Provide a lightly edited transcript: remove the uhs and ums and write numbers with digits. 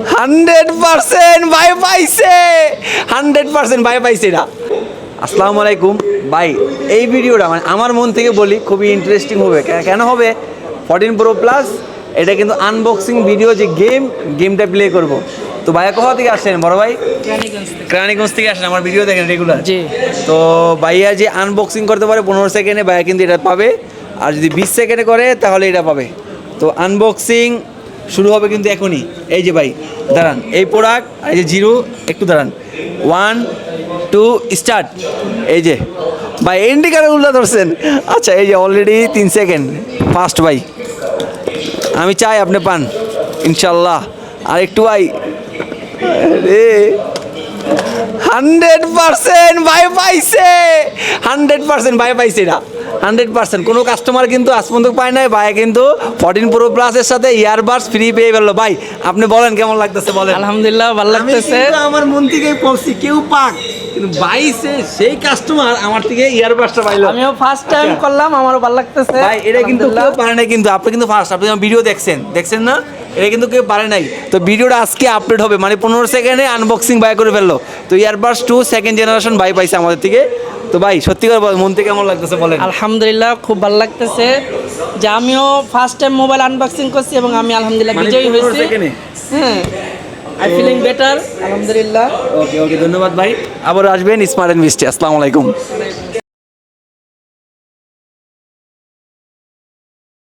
100% ভাই পাইছে, 100% ভাই পাইছে এটা। আসসালামু আলাইকুম ভাই, এই ভিডিওটা মানে আমার মন থেকে বলি খুবই ইন্টারেস্টিং হবে। কেন হবে? 14 Pro Plus এটা কিন্তু আনবক্সিং ভিডিও, যে গেমটা প্লে করব। তো ভাইয়া কোথা থেকে আসছেন বড় ভাই? কেরানীগঞ্জ থেকে আসেন, আমার ভিডিও দেখেন রেগুলার। জি। তো ভাইয়া যে আনবক্সিং করতে পারে 15 সেকেন্ডে, ভাইয়া কিন্তু এটা পাবে। আর যদি 20 সেকেন্ডে করে তাহলে এটা পাবে। তো আনবক্সিং শুরু হবে কিন্তু এখনই। এই যে ভাই দাঁড়ান, এই প্রোডাক্ট, এই যে জিরো, একটু দাঁড়ান, 1 2 স্টার্ট। এই যে ভাই ইন্ডিকেটর উল্টা ধরছেন। আচ্ছা, এই যে অলরেডি 3 সেকেন্ড ফার্স্ট ভাই, আমি চাই আপনি পান ইনশাল্লাহ। আর একটু ভাই, রে 100% ভাই পাইছে, 100% ভাই পাইছে এটা 100%। কোনো কাস্টমার কিন্তু আজ পর্যন্ত পায় নাই। ভাই কিন্তু 14 Pro Plus এর সাথে ইয়ারবাডস ফ্রি পেয়ে গেল। ভাই আপনি বলেন কেমন লাগতেছে বলেন। আলহামদুলিল্লাহ ভালো লাগতেছে। আমি কিন্তু আমার মন থেকে বলছি কেউ পাক, কিন্তু বাইসে সেই কাস্টমার আমার থেকে ইয়ারবাডসটা পাইলো। আমিও ফার্স্ট টাইম করলাম, আমারও ভালো লাগতেছে ভাই এটা কিন্তু কেউ পারে নাই, কিন্তু আপনি কিন্তু ফার্স্ট, আপনি আমার ভিডিও দেখছেন না, এটা কিন্তু কেউ পারে নাই। তো ভিডিওটা আজকে আপলোড হবে, মানে 15 সেকেন্ডে আনবক্সিং বাই করে ফেললো। তো ইয়ারবাডস 2 সেকেন্ড জেনারেশন ভাই পাইছে আমাদের থেকে। তো ভাই সত্যি করে মন থেকে কেমন লাগতেছে বলেন। আলহামদুলিল্লাহ খুব ভালো লাগতেছে যে আমিও ফার্স্ট টাইম মোবাইল আনবক্সিং করছি এবং আমি আলহামদুলিল্লাহ মানে বিজয়ী 15 হয়েছি। সেকেন্ডে? হ্যাঁ, আই ফিলিং বেটার আলহামদুলিল্লাহ। ওকে ধন্যবাদ ভাই, আবার আসবেন স্মার্ট ইনভেস্টে। আসসালামু আলাইকুম।